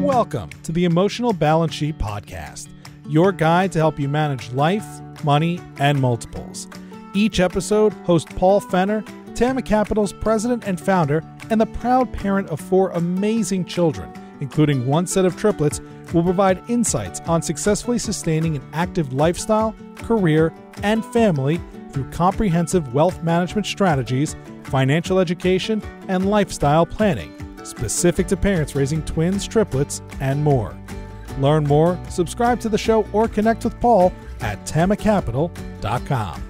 Welcome to the Emotional Balance Sheet Podcast, your guide to help you manage life, money, and multiples. Each episode, host Paul Fenner, Tama Capital's president and founder, and the proud parent of 4 amazing children, including 1 set of triplets, will provide insights on successfully sustaining an active lifestyle, career, and family through comprehensive wealth management strategies, financial education, and lifestyle planning, specific to parents raising twins, triplets, and more. Learn more, subscribe to the show, or connect with Paul at tamacapital.com.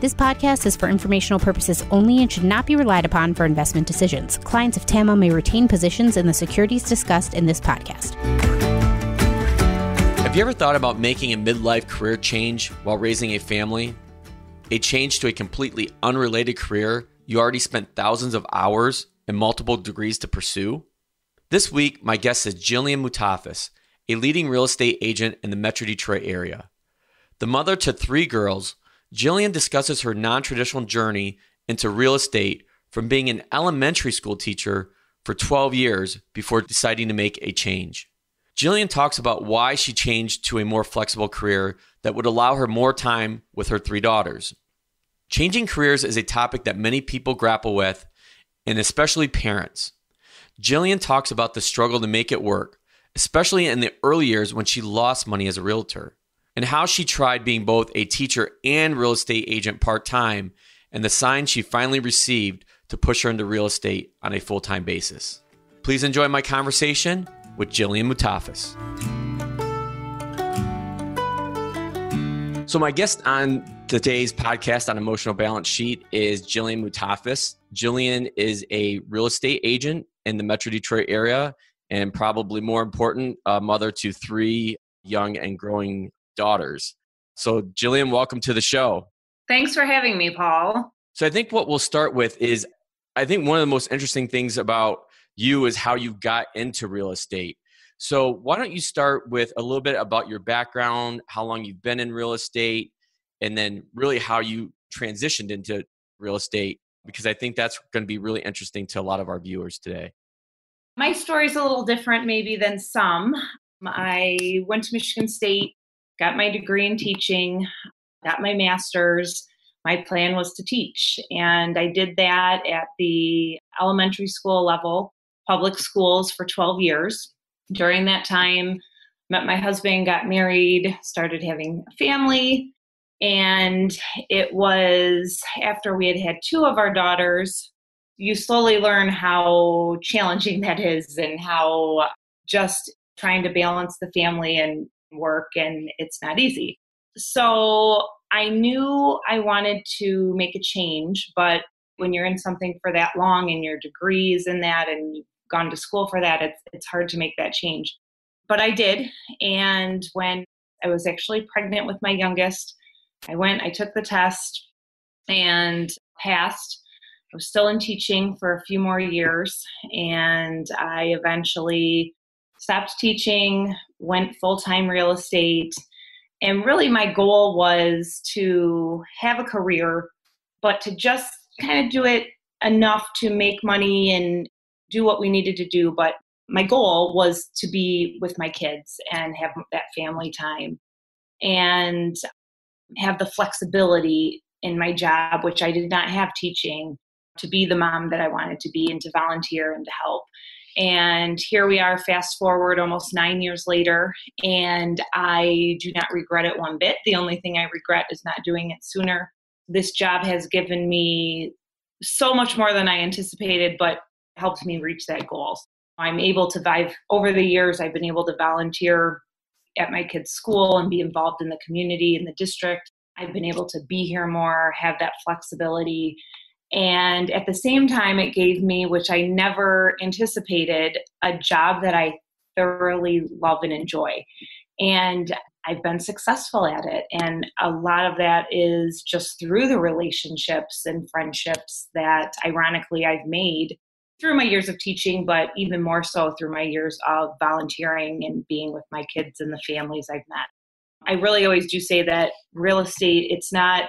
This podcast is for informational purposes only and should not be relied upon for investment decisions. Clients of Tama may retain positions in the securities discussed in this podcast. Have you ever thought about making a midlife career change while raising a family? A change to a completely unrelated career you already spent thousands of hours and multiple degrees to pursue? This week, my guest is Jillian Moutafis, a leading real estate agent in the Metro Detroit area. The mother to 3 girls, Jillian discusses her non-traditional journey into real estate from being an elementary school teacher for 12 years before deciding to make a change. Jillian talks about why she changed to a more flexible career that would allow her more time with her 3 daughters. Changing careers is a topic that many people grapple with, and especially parents. Jillian talks about the struggle to make it work, especially in the early years when she lost money as a realtor, and how she tried being both a teacher and real estate agent part-time, and the signs she finally received to push her into real estate on a full-time basis. Please enjoy my conversation with Jillian Moutafis. So my guest on today's podcast on Emotional Balance Sheet is Jillian Moutafis. Jillian is a real estate agent in the Metro Detroit area, and probably more important, a mother to 3 young and growing daughters. So Jillian, welcome to the show. Thanks for having me, Paul. So I think what we'll start with is, I think one of the most interesting things about you is how you got into real estate. So why don't you start with a little bit about your background, how long you've been in real estate, and then really how you transitioned into real estate, because I think that's going to be really interesting to a lot of our viewers today. My story is a little different maybe than some. I went to Michigan State, got my degree in teaching, got my master's. My plan was to teach, and I did that at the elementary school level, public schools, for 12 years. During that time, met my husband, got married, started having a family, and it was after we had 2 of our daughters, you slowly learn how challenging that is and how just trying to balance the family and work, and it's not easy. So I knew I wanted to make a change, but when you're in something for that long and your degrees in that and you've gone to school for that, it's hard to make that change. But I did. And when I was actually pregnant with my youngest, I took the test and passed. I was still in teaching for a few more years, and I eventually stopped teaching, went full-time real estate. And really my goal was to have a career, but to just kind of do it enough to make money and do what we needed to do. But my goal was to be with my kids and have that family time and have the flexibility in my job, which I did not have teaching, to be the mom that I wanted to be and to volunteer and to help. And here we are, fast forward almost 9 years later, and I do not regret it one bit. The only thing I regret is not doing it sooner. This job has given me so much more than I anticipated, but helped me reach that goal. I'm able to over the years, I've been able to volunteer at my kids' school and be involved in the community, in the district. I've been able to be here more, have that flexibility. And at the same time, it gave me, which I never anticipated, a job that I thoroughly love and enjoy. And I've been successful at it. And a lot of that is just through the relationships and friendships that, ironically, I've made through my years of teaching, but even more so through my years of volunteering and being with my kids and the families I've met. I really always do say that real estate, it's not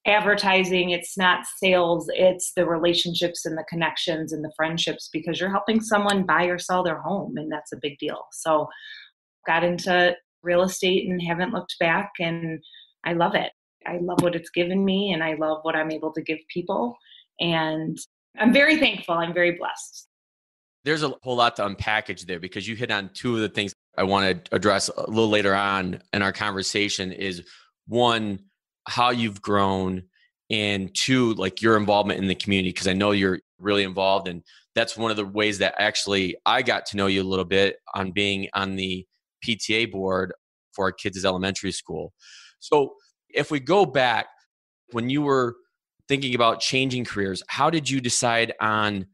advertising, it's not sales, it's the relationships and the connections and the friendships, because you're helping someone buy or sell their home, and that's a big deal. So got into real estate and haven't looked back, and I love it. I love what it's given me, and I love what I'm able to give people. And I'm very thankful. I'm very blessed. There's a whole lot to unpackage there, because you hit on two of the things I want to address a little later on in our conversation is, one, how you've grown, and two, like your involvement in the community, because I know you're really involved. And that's one of the ways that actually I got to know you a little bit on being on the PTA board for our kids' elementary school. So if we go back, when you were thinking about changing careers, how did you decide on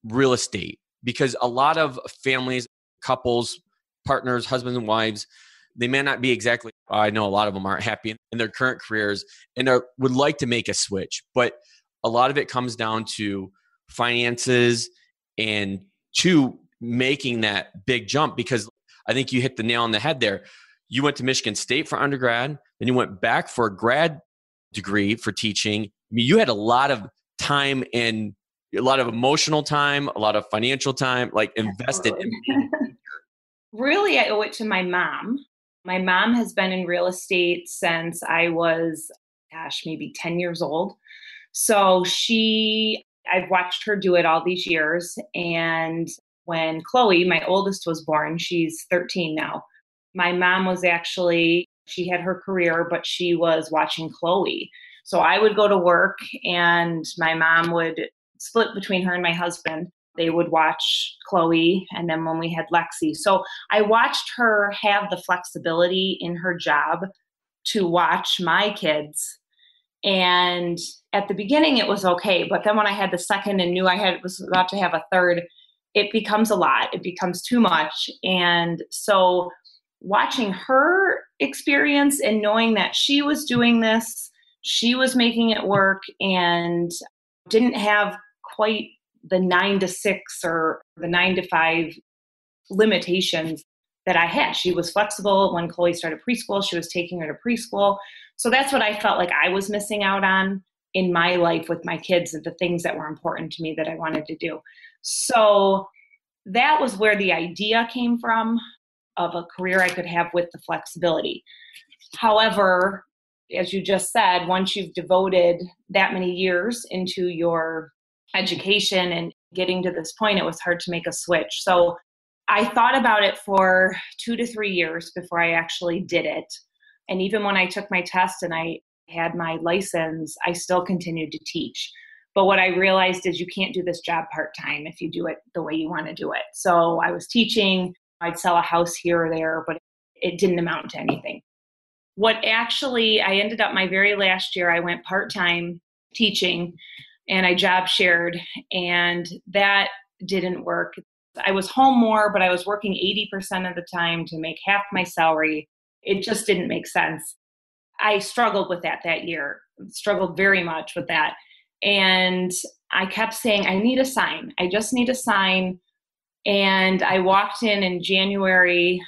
real estate? Because a lot of families, couples, partners, husbands and wives, they may not be exactly, I know a lot of them aren't happy in their current careers and would like to make a switch. But a lot of it comes down to finances and to making that big jump, because I think you hit the nail on the head there. You went to Michigan State for undergrad, then you went back for a grad degree for teaching. I mean, you had a lot of time and a lot of emotional time, a lot of financial time, like invested in being a teacher. Really, I owe it to my mom. My mom has been in real estate since I was, maybe 10 years old. So I've watched her do it all these years. And when Chloe, my oldest, was born, she's 13 now. My mom she had her career, but she was watching Chloe. So I would go to work and my mom would split between her and my husband. They would watch Chloe, and then when we had Lexi. So I watched her have the flexibility in her job to watch my kids. And at the beginning it was okay, but then when I had the second and knew was about to have a third, it becomes a lot. It becomes too much. And so watching her experience and knowing that she was doing this, she was making it work and didn't have quite the 9 to 6 or the 9 to 5 limitations that I had. She was flexible. When Chloe started preschool, she was taking her to preschool. So that's what I felt like I was missing out on in my life with my kids, and the things that were important to me that I wanted to do. So that was where the idea came from, of a career I could have with the flexibility. However, as you just said, once you've devoted that many years into your education and getting to this point, it was hard to make a switch. So I thought about it for 2 to 3 years before I actually did it. And even when I took my test and I had my license, I still continued to teach. But what I realized is you can't do this job part-time if you do it the way you want to do it. So I was teaching, I'd sell a house here or there, but it didn't amount to anything. I ended up my very last year, I went part-time teaching and I job shared, and that didn't work. I was home more, but I was working 80% of the time to make half my salary. It just didn't make sense. I struggled with that year, struggled very much with that. And I kept saying, I need a sign. I just need a sign. And I walked in January,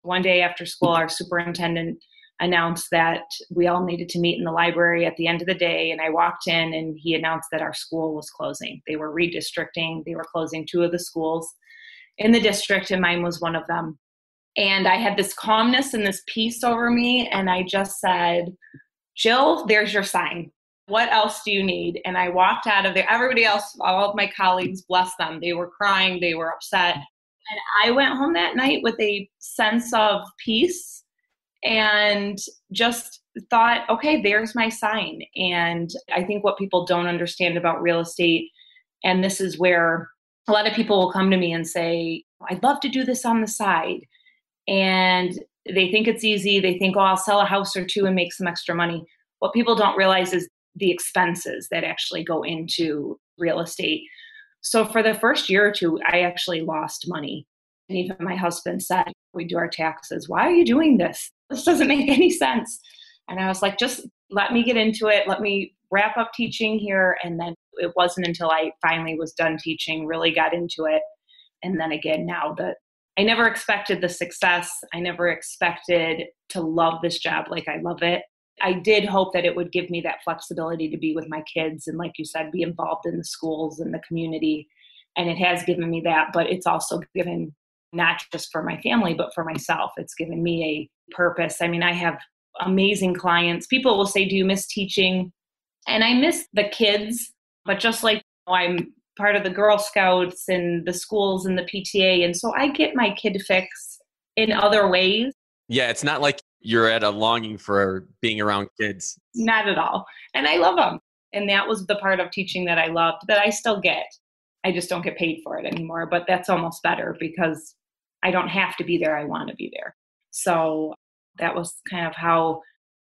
one day after school, our superintendent announced that we all needed to meet in the library at the end of the day. And I walked in and he announced that our school was closing. They were redistricting. They were closing 2 of the schools in the district, and mine was one of them. And I had this calmness and this peace over me. And I just said, Jill, there's your sign. What else do you need? And I walked out of there. Everybody else, all of my colleagues, bless them, they were crying, they were upset. And I went home that night with a sense of peace and just thought, okay, there's my sign. And I think what people don't understand about real estate, and this is where a lot of people will come to me and say, I'd love to do this on the side. And they think it's easy. They think, oh, I'll sell a house or 2 and make some extra money. What people don't realize is the expenses that actually go into real estate. So for the first year or 2, I actually lost money. And even my husband said, we do our taxes. Why are you doing this? This doesn't make any sense. And I was like, just let me get into it. Let me wrap up teaching here. And then it wasn't until I finally was done teaching, really got into it. And then again, now that I never expected the success, I never expected to love this job like I love it. I did hope that it would give me that flexibility to be with my kids and, like you said, be involved in the schools and the community. And it has given me that, but it's also given not just for my family, but for myself. It's given me a purpose. I mean, I have amazing clients. People will say, do you miss teaching? And I miss the kids, but just like I'm part of the Girl Scouts and the schools and the PTA. And so I get my kid fix in other ways. Yeah, it's not like you're at a longing for being around kids. Not at all. And I love them. And that was the part of teaching that I loved that I still get. I just don't get paid for it anymore, but that's almost better because I don't have to be there. I want to be there. So that was kind of how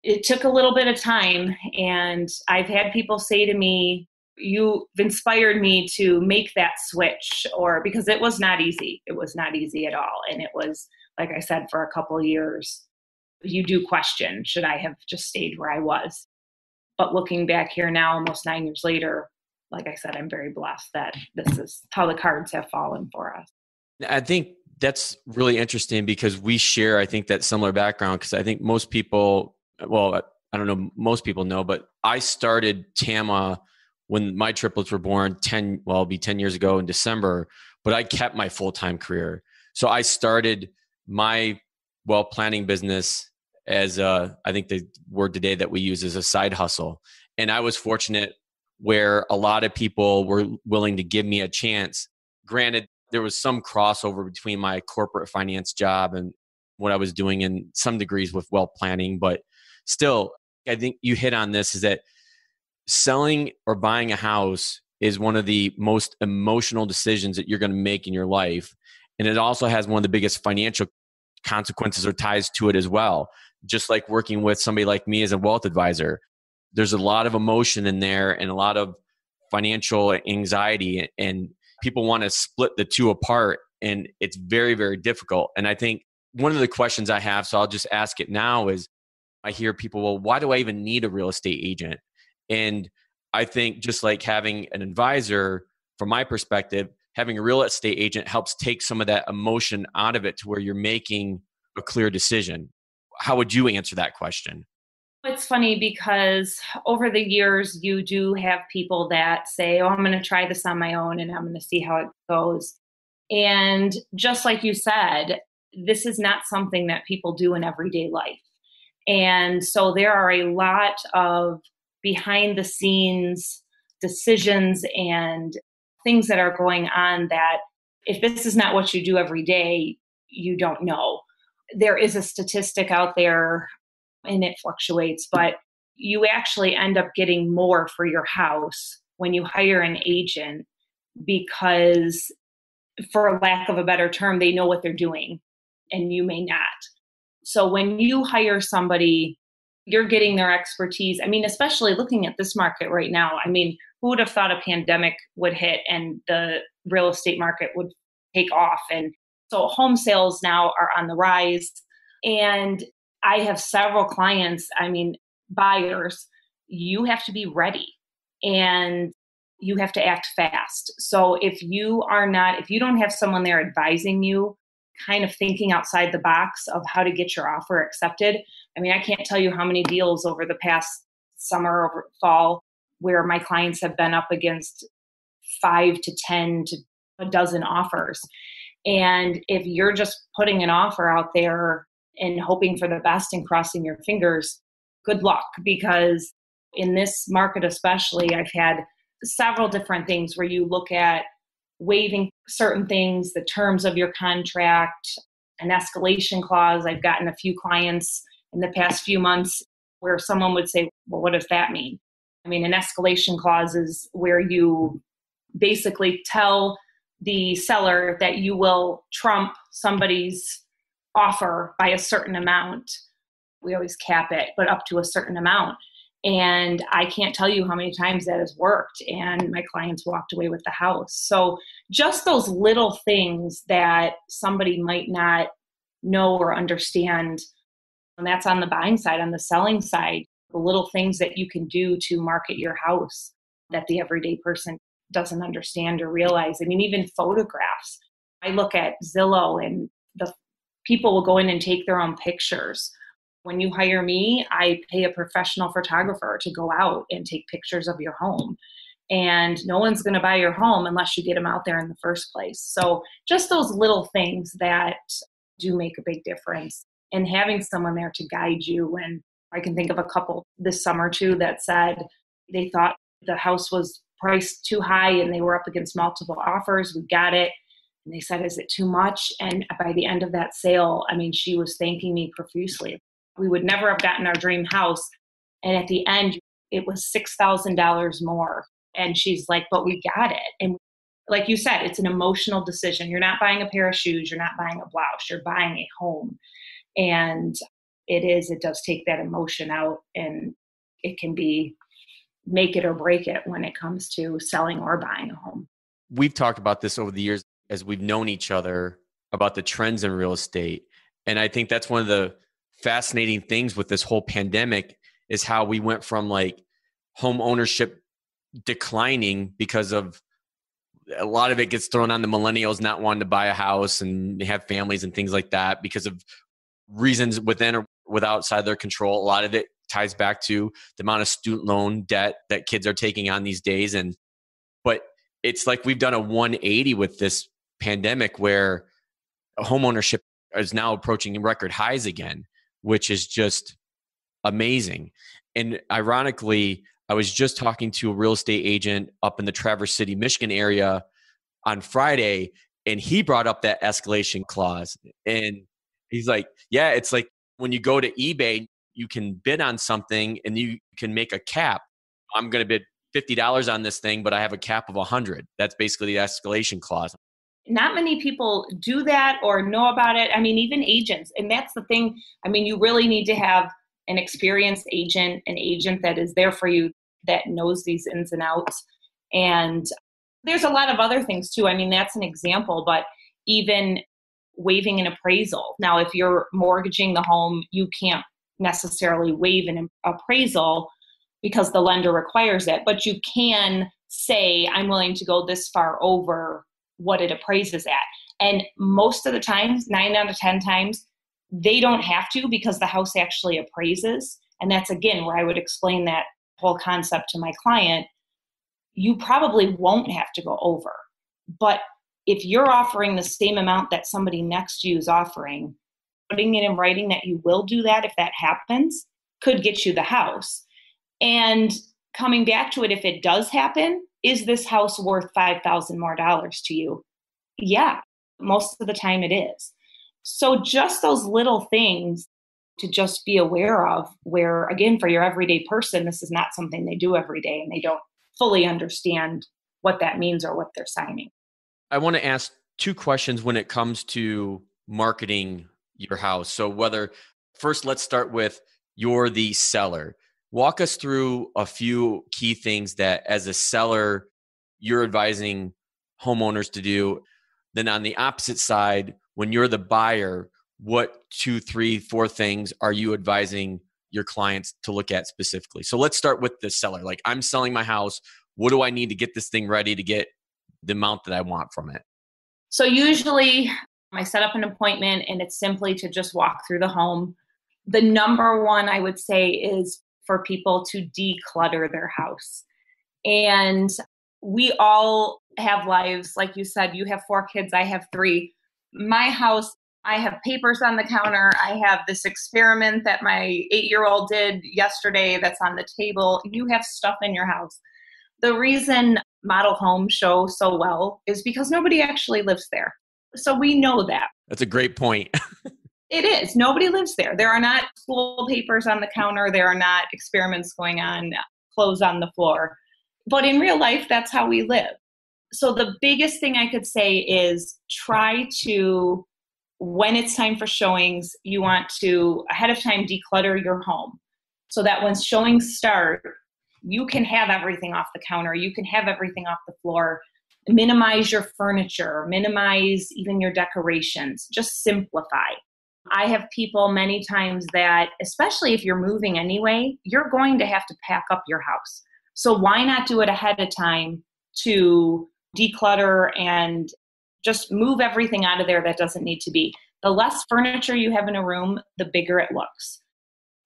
it took a little bit of time. And I've had people say to me, you've inspired me to make that switch, or because it was not easy. It was not easy at all. And it was, like I said, for a couple of years, you do question, should I have just stayed where I was? But looking back here now, almost 9 years later, like I said, I'm very blessed that this is how the cards have fallen for us. I think that's really interesting because we share, I think, that similar background, because I think most people, well, I don't know, most people know, but I started TAMA when my triplets were born it'll be 10 years ago in December, but I kept my full-time career. So I started my wealth planning business as I think the word today that we use is a side hustle. And I was fortunate where a lot of people were willing to give me a chance. Granted, there was some crossover between my corporate finance job and what I was doing in some degrees with wealth planning, but still, I think you hit on this, is that selling or buying a house is one of the most emotional decisions that you're going to make in your life. And it also has one of the biggest financial consequences or ties to it as well. Just like working with somebody like me as a wealth advisor, there's a lot of emotion in there and a lot of financial anxiety, and people want to split the two apart, and it's very, very difficult. And I think one of the questions I have, so I'll just ask it now, is I hear people, well, why do I even need a real estate agent? And I think just like having an advisor, from my perspective, having a real estate agent helps take some of that emotion out of it to where you're making a clear decision. How would you answer that question? It's funny because over the years, you do have people that say, oh, I'm going to try this on my own and I'm going to see how it goes. And just like you said, this is not something that people do in everyday life. And so there are a lot of behind the scenes decisions and things that are going on that if this is not what you do every day, you don't know. There is a statistic out there, and it fluctuates, but you actually end up getting more for your house when you hire an agent because, for lack of a better term, they know what they're doing and you may not. So when you hire somebody, you're getting their expertise. I mean, especially looking at this market right now, I mean, who would have thought a pandemic would hit and the real estate market would take off? And so home sales now are on the rise. And I have several clients, I mean, buyers, you have to be ready and you have to act fast. So if you don't have someone there advising you, kind of thinking outside the box of how to get your offer accepted. I mean, I can't tell you how many deals over the past summer or fall where my clients have been up against 5 to 10 to a dozen offers. And if you're just putting an offer out there and hoping for the best and crossing your fingers, good luck, because in this market especially, I've had several different things where you look at waiving certain things, the terms of your contract, an escalation clause. I've gotten a few clients in the past few months where someone would say, well, what does that mean? I mean, an escalation clause is where you basically tell the seller that you will trump somebody's offer by a certain amount. We always cap it, but up to a certain amount. And I can't tell you how many times that has worked and my clients walked away with the house. So just those little things that somebody might not know or understand, and that's on the buying side. On the selling side, the little things that you can do to market your house that the everyday person doesn't understand or realize. I mean, even photographs. I look at Zillow and the people will go in and take their own pictures. When you hire me, I pay a professional photographer to go out and take pictures of your home. And no one's going to buy your home unless you get them out there in the first place. So just those little things that do make a big difference, and having someone there to guide you. And I can think of a couple this summer too that said they thought the house was priced too high and they were up against multiple offers. We got it. And they said, is it too much? And by the end of that sale, I mean, she was thanking me profusely. We would never have gotten our dream house. And at the end, it was $6,000 more. And she's like, but we got it. And like you said, it's an emotional decision. You're not buying a pair of shoes. You're not buying a blouse. You're buying a home. And it does take that emotion out, and it can be make it or break it when it comes to selling or buying a home. We've talked about this over the years as we've known each other about the trends in real estate. And I think that's one of the fascinating things with this whole pandemic is how we went from like home ownership declining because of a lot of it gets thrown on the millennials not wanting to buy a house and have families and things like that because of reasons within or outside their control. A lot of it ties back to the amount of student loan debt that kids are taking on these days. But it's like we've done a 180 with this pandemic where homeownership is now approaching record highs again, which is just amazing. And ironically, I was just talking to a real estate agent up in the Traverse City, Michigan area on Friday, and he brought up that escalation clause. And he's like, yeah, it's like when you go to eBay, you can bid on something and you can make a cap. I'm going to bid $50 on this thing, but I have a cap of 100. That's basically the escalation clause. Not many people do that or know about it. I mean, even agents. And that's the thing. I mean, you really need to have an experienced agent, an agent that is there for you, that knows these ins and outs. And there's a lot of other things too. I mean, that's an example, but even waiving an appraisal. Now, if you're mortgaging the home, you can't necessarily waive an appraisal because the lender requires it, but you can say, I'm willing to go this far over what it appraises at. And most of the times, 9 out of 10 times, they don't have to because the house actually appraises. And that's, again, where I would explain that whole concept to my client. You probably won't have to go over. But if you're offering the same amount that somebody next to you is offering, putting it in writing that you will do that if that happens could get you the house. And coming back to it, if it does happen, is this house worth $5,000 more to you? Yeah, most of the time it is. So just those little things to just be aware of, where, again, for your everyday person, this is not something they do every day and they don't fully understand what that means or what they're signing. I want to ask 2 questions when it comes to marketing your house. So first, let's start with you're the seller. Walk us through a few key things that as a seller, you're advising homeowners to do. Then on the opposite side, when you're the buyer, what 2, 3, 4 things are you advising your clients to look at specifically? So let's start with the seller. Like, I'm selling my house. What do I need to get this thing ready to get the amount that I want from it? So usually I set up an appointment and it's simply to just walk through the home. The number one I would say is for people to declutter their house. And we all have lives. Like you said, you have 4 kids, I have 3. My house, I have papers on the counter. I have this experiment that my 8-year-old did yesterday that's on the table. You have stuff in your house. The reason model homes show so well is because nobody actually lives there. So we know that. That's a great point. It is. Nobody lives there. There are not school papers on the counter. There are not experiments going on, clothes on the floor. But in real life, that's how we live. So the biggest thing I could say is try to, when it's time for showings, you want to ahead of time declutter your home so that when showings start, you can have everything off the counter. You can have everything off the floor. Minimize your furniture. Minimize even your decorations. Just simplify. I have people many times that, especially if you're moving anyway, you're going to have to pack up your house. So why not do it ahead of time to declutter and just move everything out of there that doesn't need to be. The less furniture you have in a room, the bigger it looks.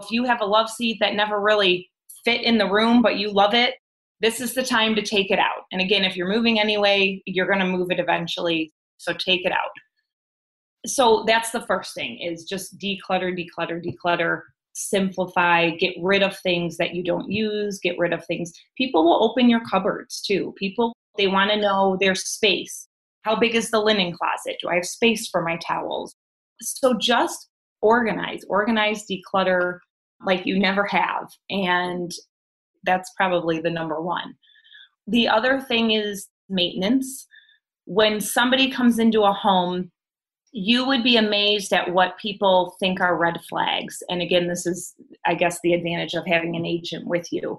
If you have a love seat that never really fit in the room, but you love it, this is the time to take it out. And again, if you're moving anyway, you're going to move it eventually. So take it out. So that's the first thing, is just declutter, declutter, declutter, simplify, get rid of things that you don't use, get rid of things. People will open your cupboards too. People, they want to know their space. How big is the linen closet? Do I have space for my towels? So just organize, declutter like you never have. And that's probably the number one. The other thing is maintenance. When somebody comes into a home, you would be amazed at what people think are red flags. And again, this is, I guess, the advantage of having an agent with you,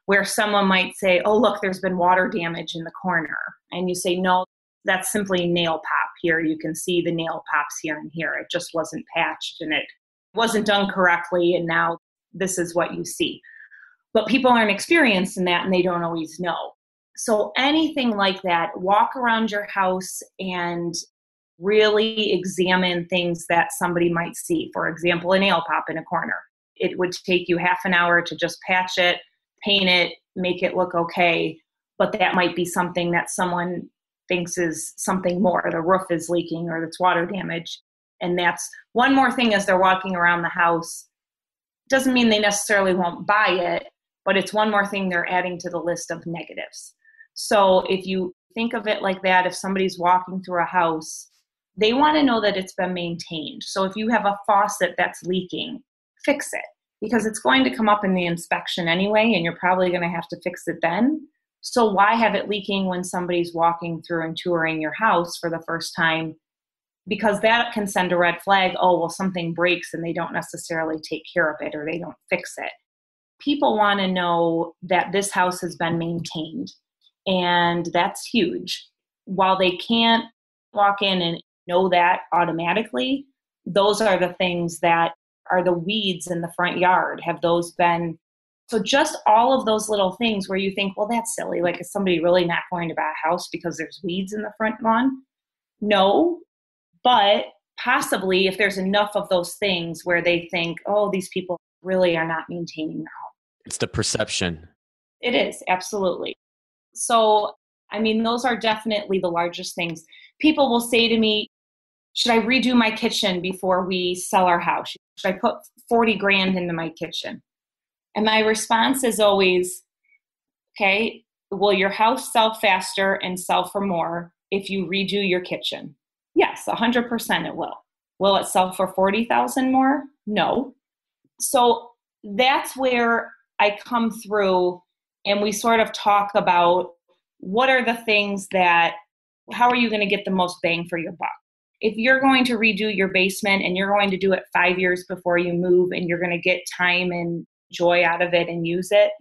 where someone might say, oh, look, there's been water damage in the corner. And you say, no, that's simply nail pop here. You can see the nail pops here and here. It just wasn't patched and it wasn't done correctly. And now this is what you see. But people aren't experienced in that and they don't always know. So anything like that, walk around your house and really examine things that somebody might see. For example, a nail pop in a corner. It would take you half an hour to just patch it, paint it, make it look okay. But that might be something that someone thinks is something more. The roof is leaking or it's water damage. And that's one more thing as they're walking around the house. Doesn't mean they necessarily won't buy it, but it's one more thing they're adding to the list of negatives. So if you think of it like that, if somebody's walking through a house, they want to know that it's been maintained. So if you have a faucet that's leaking, fix it, because it's going to come up in the inspection anyway, and you're probably going to have to fix it then. So why have it leaking when somebody's walking through and touring your house for the first time? Because that can send a red flag. Oh, well, something breaks and they don't necessarily take care of it or they don't fix it. People want to know that this house has been maintained, and that's huge. While they can't walk in and know that automatically, those are the things that are the weeds in the front yard. Have those been, so just all of those little things where you think, well, that's silly. Like, is somebody really not going to buy a house because there's weeds in the front lawn? No, but possibly if there's enough of those things where they think, oh, these people really are not maintaining their home. It's the perception. It is, absolutely. So, I mean, those are definitely the largest things. People will say to me, should I redo my kitchen before we sell our house? Should I put 40 grand into my kitchen? And my response is always, okay, will your house sell faster and sell for more if you redo your kitchen? Yes, 100% it will. Will it sell for 40,000 more? No. So that's where I come through and we sort of talk about what are the things that, how are you going to get the most bang for your buck? If you're going to redo your basement and you're going to do it 5 years before you move and you're going to get time and joy out of it and use it,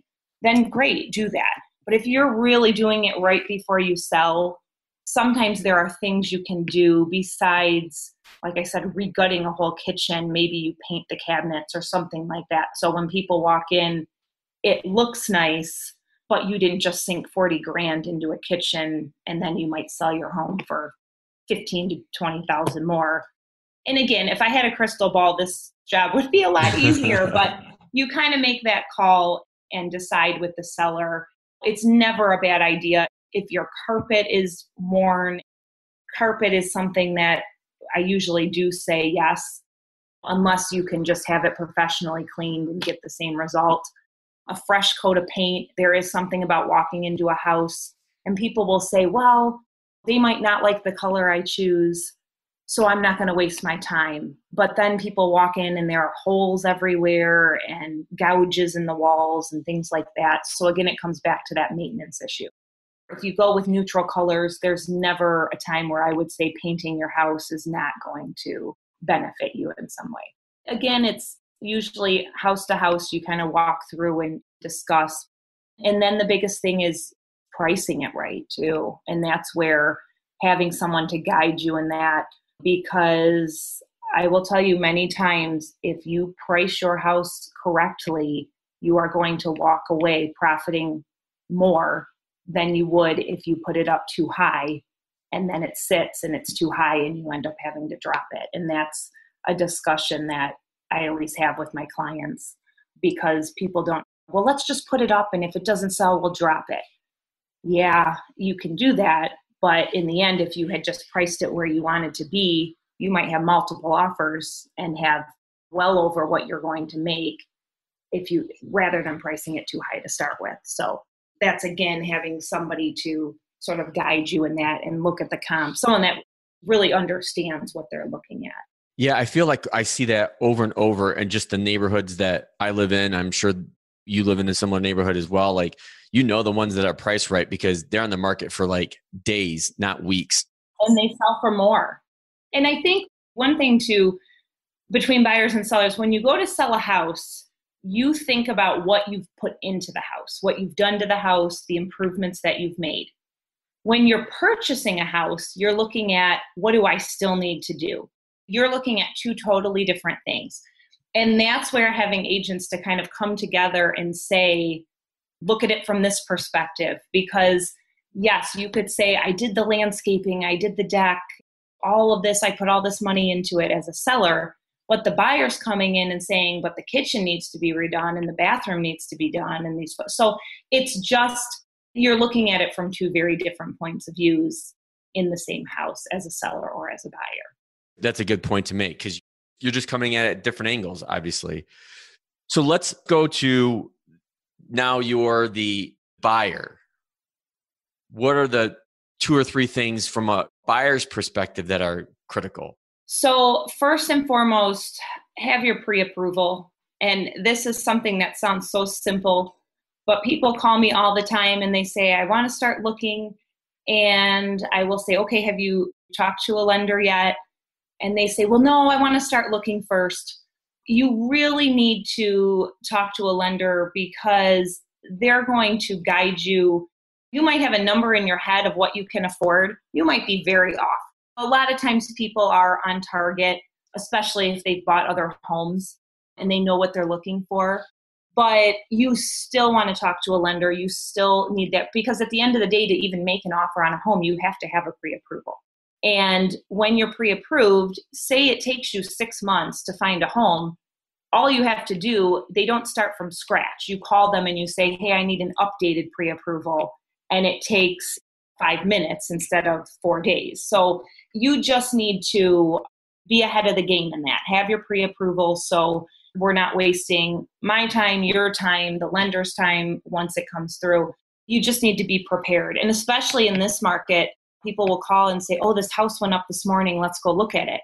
then great, do that. But if you're really doing it right before you sell, sometimes there are things you can do besides, like I said, regutting a whole kitchen. Maybe you paint the cabinets or something like that. So when people walk in, it looks nice, but you didn't just sink 40 grand into a kitchen and then you might sell your home for 15 to 20,000 more. And again, if I had a crystal ball, this job would be a lot easier, but you kind of make that call and decide with the seller. It's never a bad idea. If your carpet is worn, carpet is something that I usually do say yes, unless you can just have it professionally cleaned and get the same result. A fresh coat of paint, there is something about walking into a house and people will say, well, they might not like the color I choose, so I'm not going to waste my time. But then people walk in and there are holes everywhere and gouges in the walls and things like that. So again, it comes back to that maintenance issue. If you go with neutral colors, there's never a time where I would say painting your house is not going to benefit you in some way. Again, it's usually house to house, you kind of walk through and discuss. And then the biggest thing is pricing it right too. And that's where having someone to guide you in that, because I will tell you many times, if you price your house correctly, you are going to walk away profiting more than you would if you put it up too high and then it sits and it's too high and you end up having to drop it. And that's a discussion that I always have with my clients. because people don't, well, let's just put it up, and if it doesn't sell, we'll drop it. Yeah, you can do that. But in the end, if you had just priced it where you wanted to be, you might have multiple offers and have well over what you're going to make if you, rather than pricing it too high to start with. So that's, again, having somebody to sort of guide you in that and look at the comp, someone that really understands what they're looking at. Yeah, I feel like I see that over and over in just the neighborhoods that I live in. I'm sure you live in a similar neighborhood as well. Like, the ones that are priced right because they're on the market for like days, not weeks. And they sell for more. And I think one thing too, between buyers and sellers, when you go to sell a house, you think about what you've put into the house, what you've done to the house, the improvements that you've made. When you're purchasing a house, you're looking at, what do I still need to do? You're looking at two totally different things. And that's where having agents to kind of come together and say, look at it from this perspective. Because yes, you could say, I did the landscaping, I did the deck, all of this, I put all this money into it as a seller. But the buyer's coming in and saying, but the kitchen needs to be redone and the bathroom needs to be done. And so it's just, you're looking at it from two very different points of views in the same house as a seller or as a buyer. That's a good point to make because you're just coming at it at different angles, obviously. So let's go to now you're the buyer. What are the two or three things from a buyer's perspective that are critical? So first and foremost, have your pre-approval. And this is something that sounds so simple, but people call me all the time and they say, I want to start looking. And I will say, okay, have you talked to a lender yet? And they say, well, no, I want to start looking first. You really need to talk to a lender because they're going to guide you. You might have a number in your head of what you can afford. You might be very off. A lot of times people are on target, especially if they've bought other homes and they know what they're looking for. But you still want to talk to a lender. You still need that because at the end of the day, to even make an offer on a home, you have to have a pre-approval. And when you're pre-approved, say it takes you 6 months to find a home, all you have to do, they don't start from scratch. You call them and you say, hey, I need an updated pre-approval. And it takes 5 minutes instead of 4 days. So you just need to be ahead of the game in that. Have your pre-approval so we're not wasting my time, your time, the lender's time once it comes through. You just need to be prepared. And especially in this market, people will call and say, oh, this house went up this morning. Let's go look at it.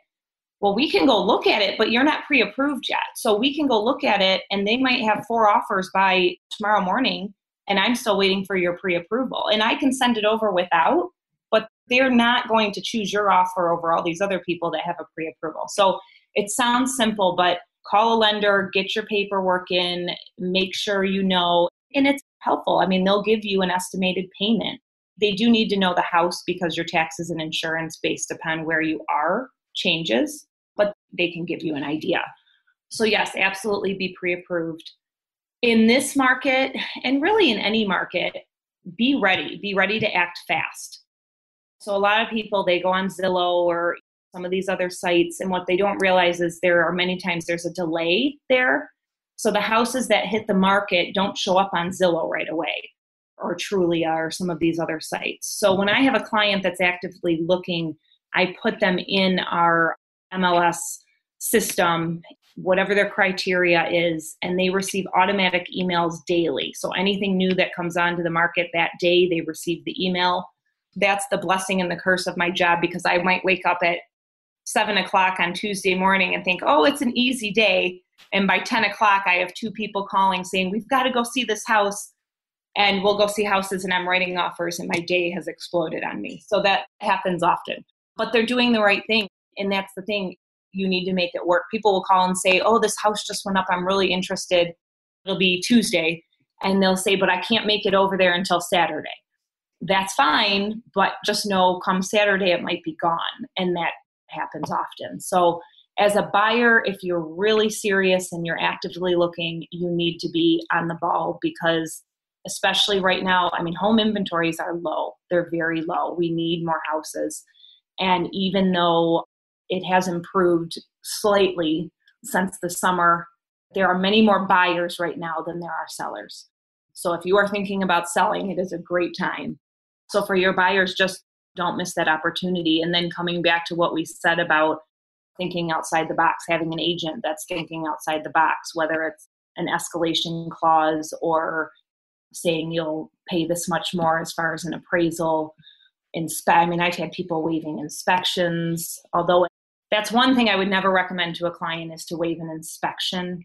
Well, we can go look at it, but you're not pre-approved yet. So we can go look at it and they might have 4 offers by tomorrow morning and I'm still waiting for your pre-approval. And I can send it over without, but they're not going to choose your offer over all these other people that have a pre-approval. So it sounds simple, but call a lender, get your paperwork in, make sure you know, and it's helpful. I mean, they'll give you an estimated payment. They do need to know the house because your taxes and insurance based upon where you are changes, but they can give you an idea. So yes, absolutely be pre-approved. In this market, and really in any market, be ready to act fast. So a lot of people, they go on Zillow or some of these other sites, and what they don't realize is there are many times there's a delay there. So the houses that hit the market don't show up on Zillow right away, or Trulia or some of these other sites. So when I have a client that's actively looking, I put them in our MLS system, whatever their criteria is, and they receive automatic emails daily. So anything new that comes onto the market that day, they receive the email. That's the blessing and the curse of my job because I might wake up at 7 o'clock on Tuesday morning and think, oh, it's an easy day. And by 10 o'clock, I have 2 people calling saying, we've got to go see this house. And we'll go see houses and I'm writing offers and my day has exploded on me. So that happens often. But they're doing the right thing. And that's the thing. You need to make it work. People will call and say, oh, this house just went up. I'm really interested. It'll be Tuesday. And they'll say, but I can't make it over there until Saturday. That's fine. But just know come Saturday, it might be gone. And that happens often. So as a buyer, if you're really serious and you're actively looking, you need to be on the ball because especially right now, I mean, home inventories are low. They're very low. We need more houses. And even though it has improved slightly since the summer, There are many more buyers right now than there are sellers. So if you are thinking about selling, it is a great time. So for your buyers, just don't miss that opportunity. And then coming back to what we said about thinking outside the box, having an agent that's thinking outside the box, whether it's an escalation clause or saying you'll pay this much more as far as an appraisal. I mean, I've had people waiving inspections, although that's one thing I would never recommend to a client is to waive an inspection,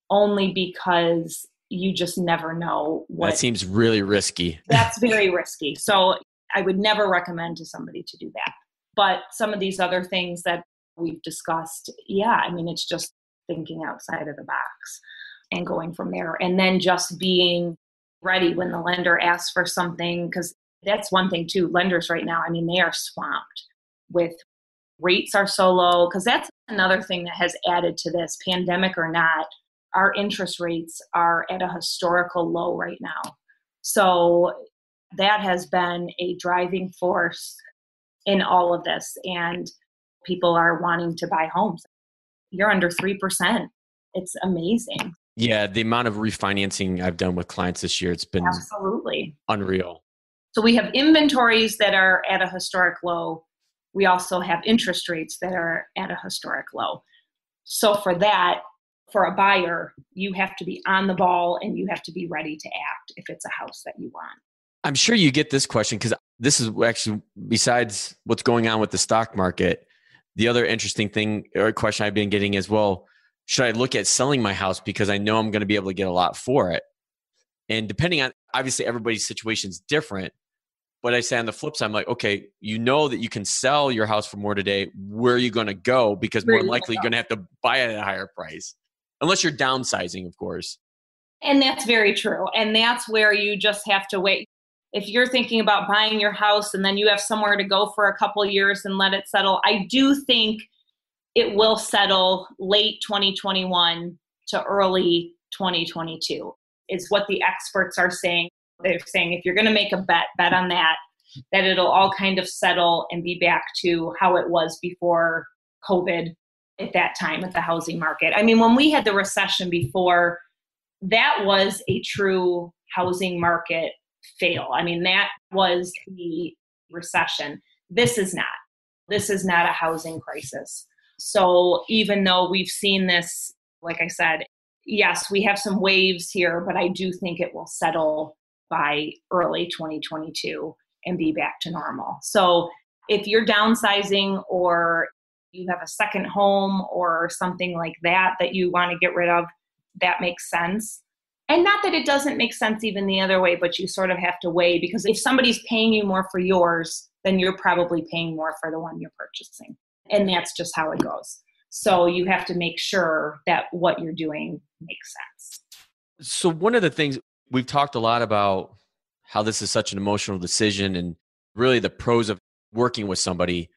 only because you just never know That seems really risky. That's very risky. So I would never recommend to somebody to do that. But some of these other things that we've discussed, I mean, it's just thinking outside of the box and going from there. And then just being ready when the lender asks for something, because that's one thing too. Lenders right now, I mean, they are swamped with rates are so low, because that's another thing that has added to this, pandemic or not. Our interest rates are at a historical low right now. So that has been a driving force in all of this. And people are wanting to buy homes. You're under 3%. It's amazing. Yeah, the amount of refinancing I've done with clients this year, it's been absolutely unreal. So we have inventories that are at a historic low. We also have interest rates that are at a historic low. So for that, for a buyer, you have to be on the ball and you have to be ready to act if it's a house that you want. I'm sure you get this question because this is actually, besides what's going on with the stock market, the other interesting thing or question I've been getting is, well, should I look at selling my house because I know I'm going to be able to get a lot for it? And depending on, obviously everybody's situation is different, but I say on the flip side, I'm like, okay, you know that you can sell your house for more today. Where are you going to go? Because more than likely you're going to have to buy it at a higher price, unless you're downsizing, of course. And that's very true. And that's where you just have to wait. If you're thinking about buying your house and then you have somewhere to go for a couple of years and let it settle, I do think it will settle late 2021 to early 2022 is what the experts are saying. They're saying if you're going to make a bet on that it'll all kind of settle and be back to how it was before COVID at that time with the housing market. I mean, when we had the recession before, that was a true housing market fail. I mean, that was the recession. This is not. This is not a housing crisis. So even though we've seen this, like I said, yes, we have some waves here, but I do think it will settle by early 2022 and be back to normal. So if you're downsizing or you have a second home or something like that you want to get rid of, that makes sense. And not that it doesn't make sense even the other way, but you sort of have to weigh, because if somebody's paying you more for yours, then you're probably paying more for the one you're purchasing. And that's just how it goes. So you have to make sure that what you're doing makes sense. So one of the things we've talked a lot about how this is such an emotional decision and really the pros of working with somebody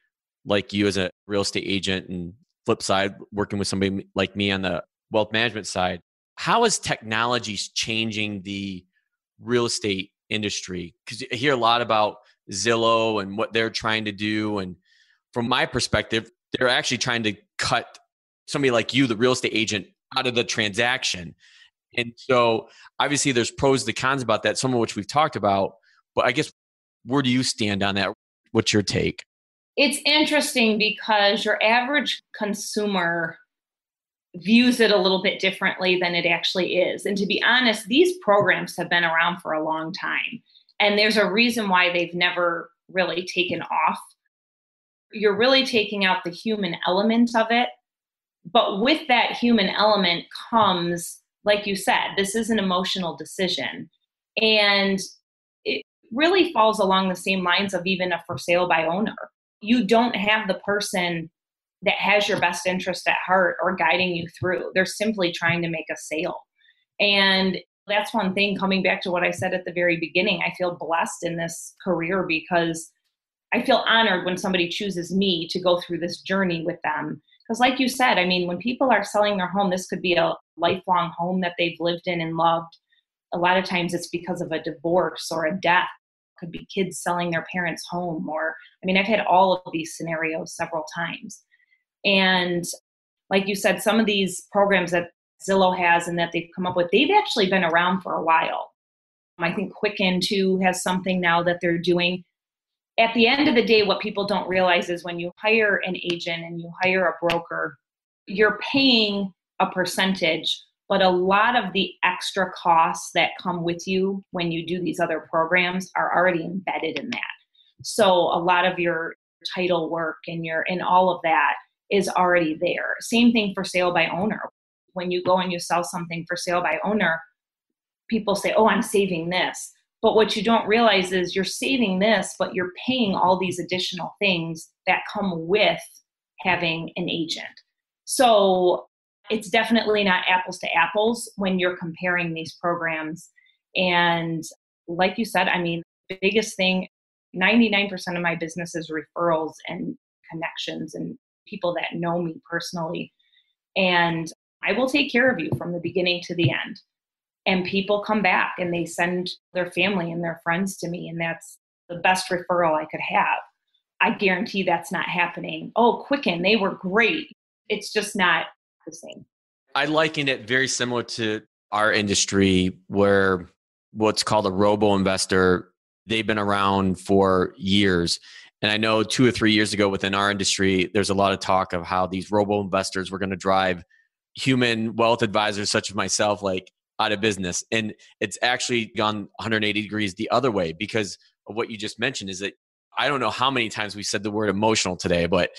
like you as a real estate agent, and flip side, working with somebody like me on the wealth management side. How is technology changing the real estate industry? Because I hear a lot about Zillow and what they're trying to do. And from my perspective, they're actually trying to cut somebody like you, the real estate agent, out of the transaction. And so obviously there's pros and cons about that, some of which we've talked about. But I guess, where do you stand on that? What's your take? It's interesting because your average consumer views it a little bit differently than it actually is. And to be honest, these programs have been around for a long time. And there's a reason why they've never really taken off. You're really taking out the human element of it. But with that human element comes, like you said, this is an emotional decision. And it really falls along the same lines of even a for sale by owner. You don't have the person that has your best interest at heart or guiding you through. They're simply trying to make a sale. And that's one thing, coming back to what I said at the very beginning, I feel blessed in this career because I feel honored when somebody chooses me to go through this journey with them. Because like you said, I mean, when people are selling their home, this could be a lifelong home that they've lived in and loved. A lot of times it's because of a divorce or a death. It could be kids selling their parents' home, or, I mean, I've had all of these scenarios several times. And like you said, some of these programs that Zillow has and that they've come up with, they've actually been around for a while. I think Quicken too has something now that they're doing. At the end of the day, what people don't realize is when you hire an agent and you hire a broker, you're paying a percentage, but a lot of the extra costs that come with you when you do these other programs are already embedded in that. So a lot of your title work and all of that is already there. Same thing for sale by owner. When you go and you sell something for sale by owner, people say, oh, I'm saving this. But what you don't realize is you're saving this, but you're paying all these additional things that come with having an agent. So it's definitely not apples to apples when you're comparing these programs. And like you said, I mean, the biggest thing, 99% of my business is referrals and connections and people that know me personally. And I will take care of you from the beginning to the end. And people come back and they send their family and their friends to me. And that's the best referral I could have. I guarantee that's not happening. Oh, Quicken, they were great. It's just not the same. I liken it very similar to our industry where what's called a robo investor, they've been around for years. And I know 2 or 3 years ago within our industry, there's a lot of talk of how these robo investors were going to drive human wealth advisors such as myself, like out of business. And it's actually gone 180 degrees the other way because of what you just mentioned is that I don't know how many times we said the word emotional today, but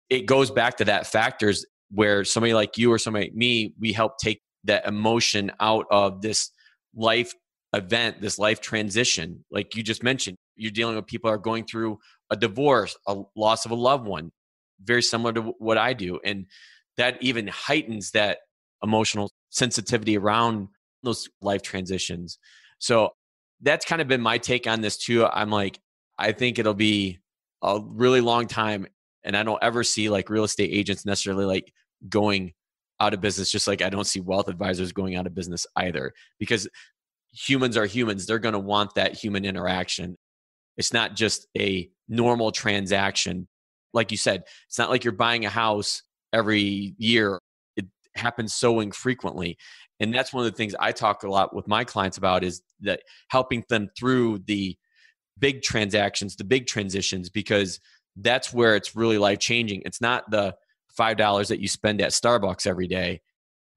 it goes back to that factors where somebody like you or somebody like me, we help take that emotion out of this life event, this life transition. Like you just mentioned, you're dealing with people who are going through a divorce, a loss of a loved one, very similar to what I do. And that even heightens that emotional sensitivity around those life transitions. So that's kind of been my take on this too. I'm like, I think it'll be a really long time. And I don't ever see like real estate agents necessarily like going out of business, just like I don't see wealth advisors going out of business either, because humans are humans. They're going to want that human interaction. It's not just a normal transaction. Like you said, it's not like you're buying a house every year. It happens so infrequently. And that's one of the things I talk a lot with my clients about is that helping them through the big transactions, the big transitions, because that's where it's really life-changing. It's not the $5 that you spend at Starbucks every day,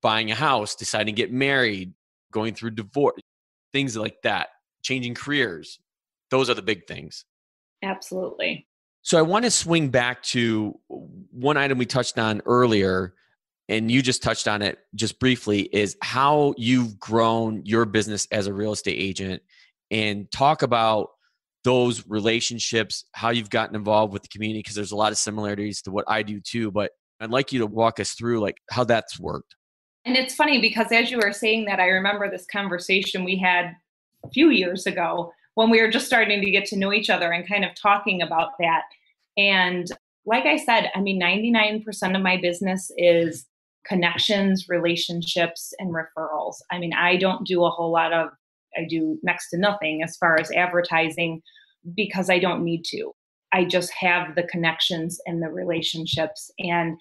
buying a house, deciding to get married, going through divorce, things like that, changing careers. Those are the big things. Absolutely. So I want to swing back to one item we touched on earlier, and you just touched on it just briefly, is how you've grown your business as a real estate agent, and talk about those relationships, how you've gotten involved with the community, because there's a lot of similarities to what I do too. But I'd like you to walk us through like how that's worked. And it's funny because as you were saying that, I remember this conversation we had a few years ago when we were just starting to get to know each other and kind of talking about that. And like I said, I mean, 99% of my business is connections, relationships, and referrals. I mean, I don't do a whole lot of, I do next to nothing as far as advertising because I don't need to. I just have the connections and the relationships. And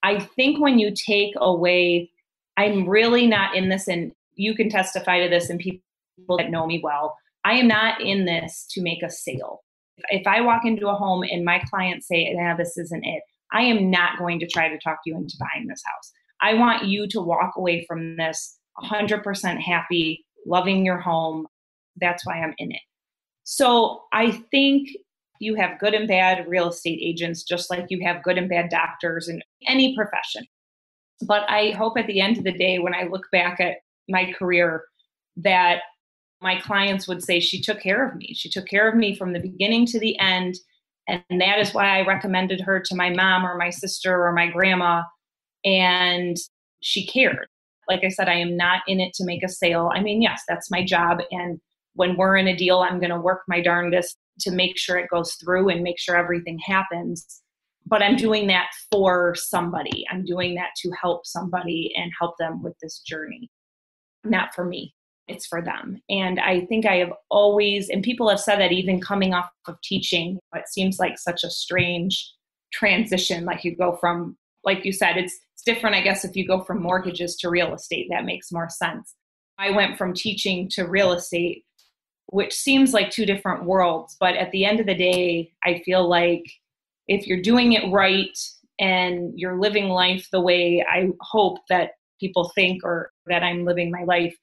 I think when you take away, I'm really not in this, and you can testify to this, and people that know me well, I am not in this to make a sale. If I walk into a home and my clients say, nah, this isn't it, I am not going to try to talk you into buying this house. I want you to walk away from this 100% happy, loving your home. That's why I'm in it. So I think you have good and bad real estate agents, just like you have good and bad doctors in any profession. But I hope at the end of the day, when I look back at my career, that my clients would say she took care of me. She took care of me from the beginning to the end. And that is why I recommended her to my mom or my sister or my grandma. And she cared. Like I said, I am not in it to make a sale. I mean, yes, that's my job. And when we're in a deal, I'm going to work my darndest to make sure it goes through and make sure everything happens. But I'm doing that for somebody. I'm doing that to help somebody and help them with this journey. Not for me. It's for them. And I think I have always, and people have said that even coming off of teaching, it seems like such a strange transition. Like you go from like you said, it's different, I guess, if you go from mortgages to real estate, that makes more sense. I went from teaching to real estate, which seems like two different worlds. But at the end of the day, I feel like if you're doing it right and you're living life the way I hope that people think or that I'm living my life,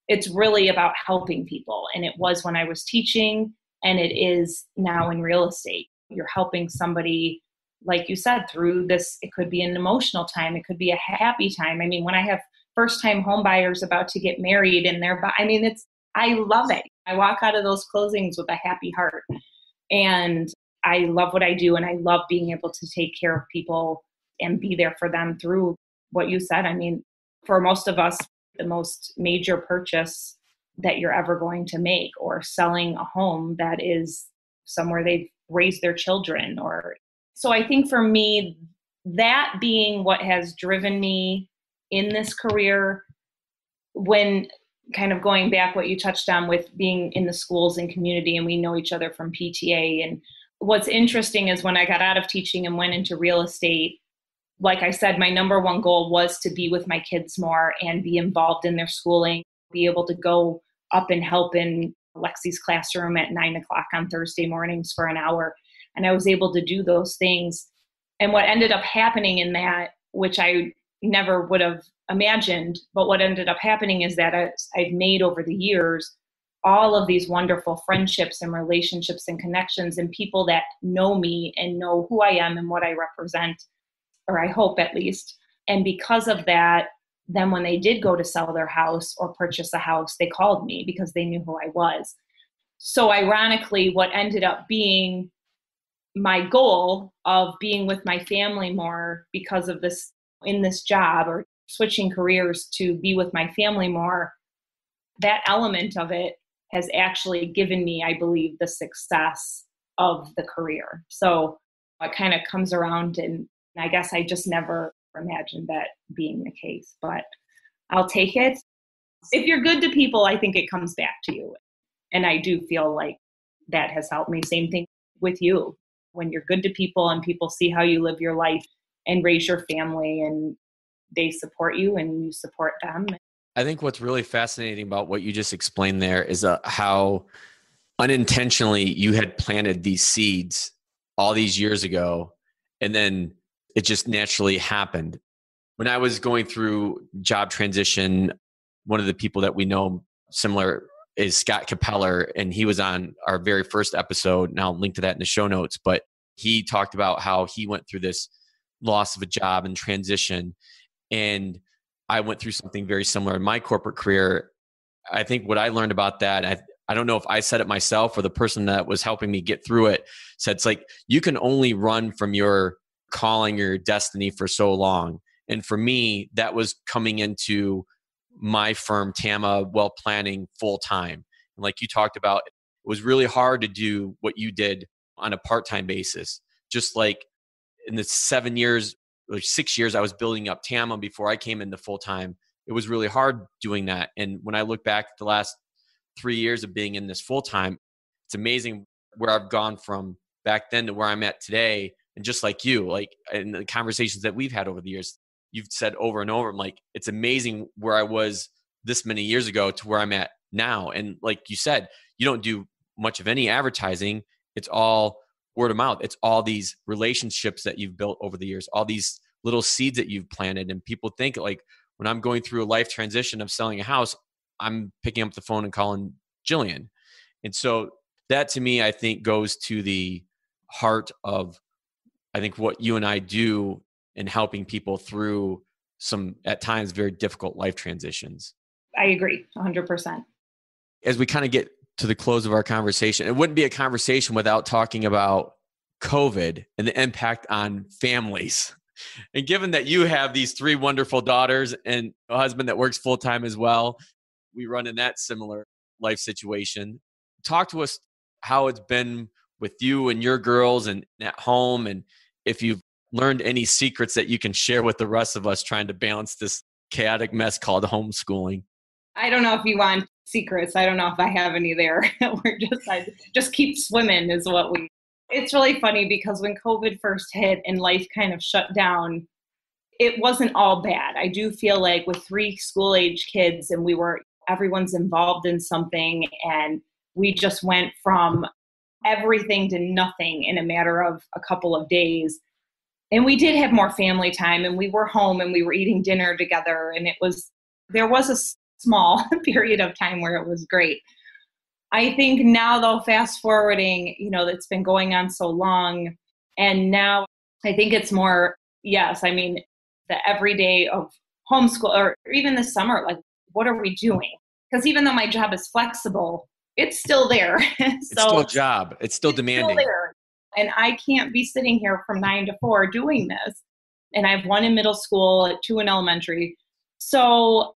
it's really about helping people. And it was when I was teaching, and it is now in real estate. You're helping somebody, like you said, through this. It could be an emotional time. It could be a happy time. I mean, when I have first-time home buyers about to get married and I love it. I walk out of those closings with a happy heart. And I love what I do. And I love being able to take care of people and be there for them through what you said. I mean, for most of us, the most major purchase that you're ever going to make, or selling a home that is somewhere they've raised their children. So I think for me, that being what has driven me in this career, when kind of going back what you touched on with being in the schools and community, and we know each other from PTA. And what's interesting is when I got out of teaching and went into real estate, like I said, my number one goal was to be with my kids more and be involved in their schooling, be able to go up and help in Lexi's classroom at 9:00 on Thursday mornings for an hour. And I was able to do those things. And what ended up happening in that, which I never would have imagined, but what ended up happening is that I've made over the years all of these wonderful friendships and relationships and connections, and people that know me and know who I am and what I represent, or I hope at least. And because of that, then when they did go to sell their house or purchase a house, they called me because they knew who I was. So ironically, what ended up being my goal of being with my family more because of this, in this job, or switching careers to be with my family more, that element of it has actually given me, I believe, the success of the career. So it kind of comes around, and I guess I just never imagined that being the case, but I'll take it. If you're good to people, I think it comes back to you. And I do feel like that has helped me. Same thing with you. When you're good to people and people see how you live your life and raise your family, and they support you and you support them. I think what's really fascinating about what you just explained there is how unintentionally you had planted these seeds all these years ago, and then it just naturally happened. When I was going through job transition, one of the people that we know similar is Scott Capeller, and he was on our very first episode, and I'll link to that in the show notes, but he talked about how he went through this loss of a job and transition. And I went through something very similar in my corporate career. I think what I learned about that, I don't know if I said it myself or the person that was helping me get through it said, it's like, you can only run from your calling, your destiny for so long. And for me, that was coming into my firm, Tama Wealth Planning, full time. And like you talked about, it was really hard to do what you did on a part-time basis. Just like in the 7 years or 6 years I was building up Tama before I came into full time, it was really hard doing that. And when I look back at the last 3 years of being in this full time, it's amazing where I've gone from back then to where I'm at today. And just like you, like in the conversations that we've had over the years, you've said over and over, I'm like, it's amazing where I was this many years ago to where I'm at now. And like you said, you don't do much of any advertising. It's all word of mouth. It's all these relationships that you've built over the years, all these little seeds that you've planted. And people think like, when I'm going through a life transition of selling a house, I'm picking up the phone and calling Jillian. And so that to me, I think goes to the heart of, I think, what you and I do in helping people through some, at times, very difficult life transitions. I agree 100%. As we kind of get to the close of our conversation, it wouldn't be a conversation without talking about COVID and the impact on families. And given that you have these 3 wonderful daughters and a husband that works full-time as well, we run in that similar life situation. Talk to us how it's been with you and your girls and at home, and if you've learned any secrets that you can share with the rest of us trying to balance this chaotic mess called homeschooling. I don't know if you want secrets. I don't know if I have any there. I just keep swimming is what it's really funny because when COVID first hit and life kind of shut down, it wasn't all bad. I do feel like with 3 school age kids and everyone's involved in something, and we just went from everything to nothing in a matter of a couple of days. And we did have more family time, and we were home and we were eating dinner together. And there was a small period of time where it was great. I think now though, fast forwarding, it's been going on so long. And now I think it's more, yes, I mean, the everyday of homeschool, or even this summer, like, what are we doing? Because even though my job is flexible, it's still there. It's still a job. It's still demanding. Still there. And I can't be sitting here from 9 to 4 doing this. And I have 1 in middle school, 2 in elementary. So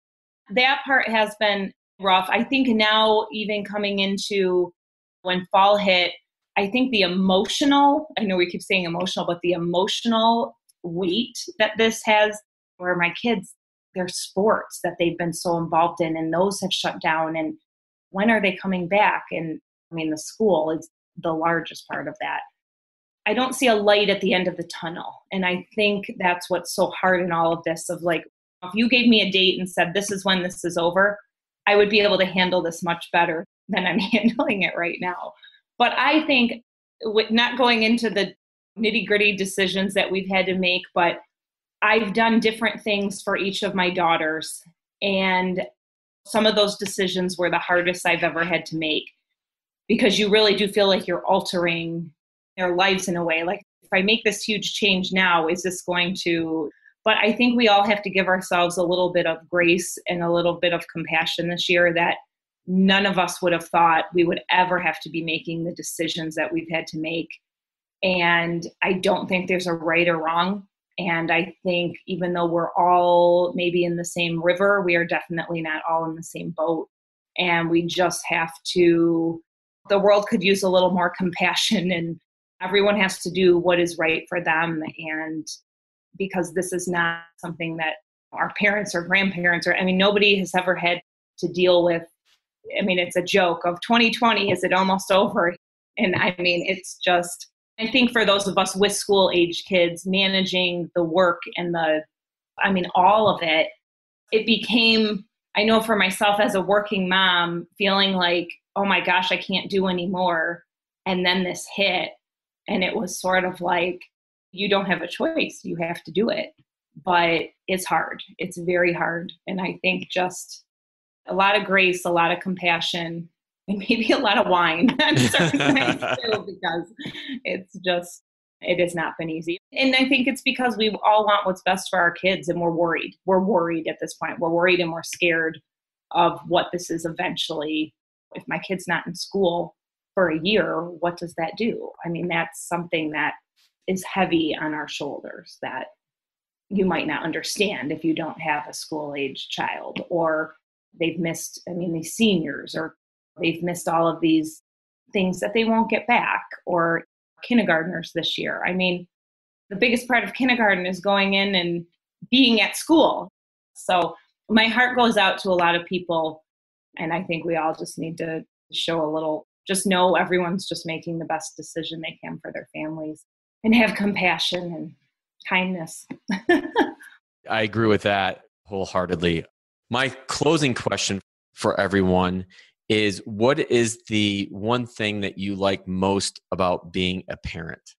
that part has been rough. I think now, even coming into when fall hit, I think I know we keep saying emotional, but the emotional weight that this has, where my kids, their sports that they've been so involved in, and those have shut down. And when are they coming back? And I mean, the school is the largest part of that. I don't see a light at the end of the tunnel. And I think that's what's so hard in all of this, of like, if you gave me a date and said, this is when this is over, I would be able to handle this much better than I'm handling it right now. But I think, with not going into the nitty-gritty decisions that we've had to make, but I've done different things for each of my daughters. And some of those decisions were the hardest I've ever had to make, because you really do feel like you're altering their lives in a way. Like, if I make this huge change now, is this going to... But I think we all have to give ourselves a little bit of grace and a little bit of compassion this year, that none of us would have thought we would ever have to be making the decisions that we've had to make. And I don't think there's a right or wrong. And I think even though we're all maybe in the same river, we are definitely not all in the same boat. And we just have to... The world could use a little more compassion, and everyone has to do what is right for them. And because this is not something that our parents or grandparents nobody has ever had to deal with. I mean, it's a joke of 2020, is it almost over? And I mean, it's just, I think for those of us with school age kids, managing the work and all of it, it became, I know for myself as a working mom, feeling like, oh my gosh, I can't do anymore. And then this hit, and it was sort of like, you don't have a choice. You have to do it. But it's hard. It's very hard. And I think just a lot of grace, a lot of compassion, and maybe a lot of wine on certain times too, because it has not been easy. And I think it's because we all want what's best for our kids, and we're worried. We're worried at this point. We're worried and we're scared of what this is eventually. If my kid's not in school for a year, what does that do? I mean, that's something that is heavy on our shoulders that you might not understand if you don't have a school-age child, or they've missed, these seniors, or they've missed all of these things that they won't get back, or kindergartners this year. I mean, the biggest part of kindergarten is going in and being at school. So my heart goes out to a lot of people, and I think we all just need to show a little, just know everyone's just making the best decision they can for their families, and have compassion and kindness. I agree with that wholeheartedly. My closing question for everyone is, what is the one thing that you like most about being a parent?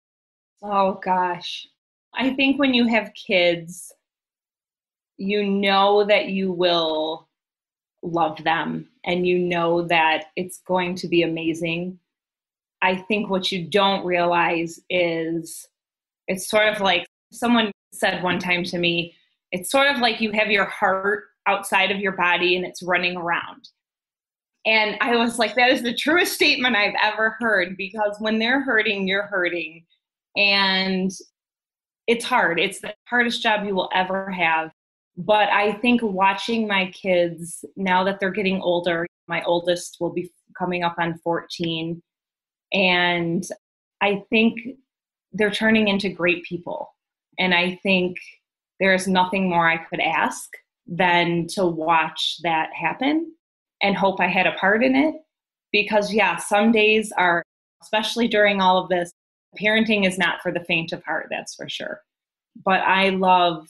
Oh gosh. I think when you have kids, you know that you will love them, and you know that it's going to be amazing. I think what you don't realize is, it's sort of like someone said one time to me, it's sort of like you have your heart outside of your body and it's running around. And I was like, that is the truest statement I've ever heard, because when they're hurting, you're hurting. And it's hard. It's the hardest job you will ever have. But I think watching my kids, now that they're getting older, my oldest will be coming up on 14. And I think they're turning into great people. And I think there's nothing more I could ask than to watch that happen and hope I had a part in it. Because some days are, especially during all of this, parenting is not for the faint of heart, that's for sure. But I love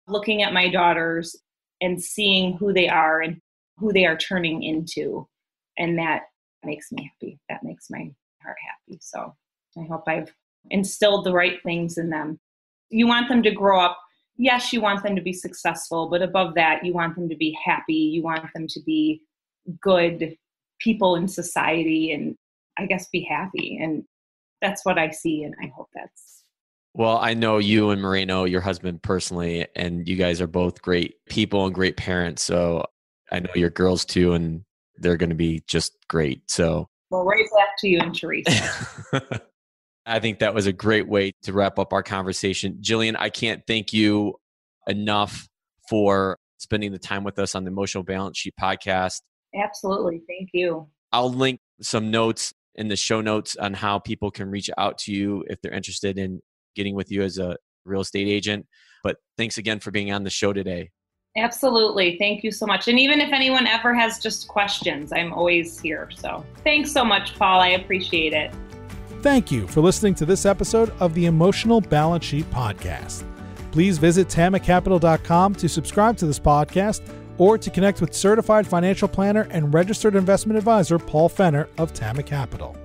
looking at my daughters and seeing who they are and who they are turning into. And that makes me happy. That makes my heart happy. So I hope I've instilled the right things in them. You want them to grow up. Yes, you want them to be successful, but above that, you want them to be happy. You want them to be good people in society and I guess be happy. And that's what I see. And I hope that's. Well, I know you and Moreno, your husband personally, and you guys are both great people and great parents. So I know your girls too, and they're going to be just great. So, well, right back to you and Teresa. I think that was a great way to wrap up our conversation. Jillian, I can't thank you enough for spending the time with us on the Emotional Balance Sheet podcast. Absolutely. Thank you. I'll link some notes in the show notes on how people can reach out to you if they're interested in getting with you as a real estate agent. But thanks again for being on the show today. Absolutely. Thank you so much. And even if anyone ever has just questions, I'm always here. So thanks so much, Paul. I appreciate it. Thank you for listening to this episode of the Emotional Balance Sheet Podcast. Please visit tamacapital.com to subscribe to this podcast or to connect with certified financial planner and registered investment advisor Paul Fenner of Tama Capital.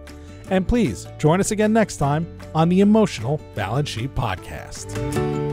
And please join us again next time on the Emotional Balance Sheet Podcast.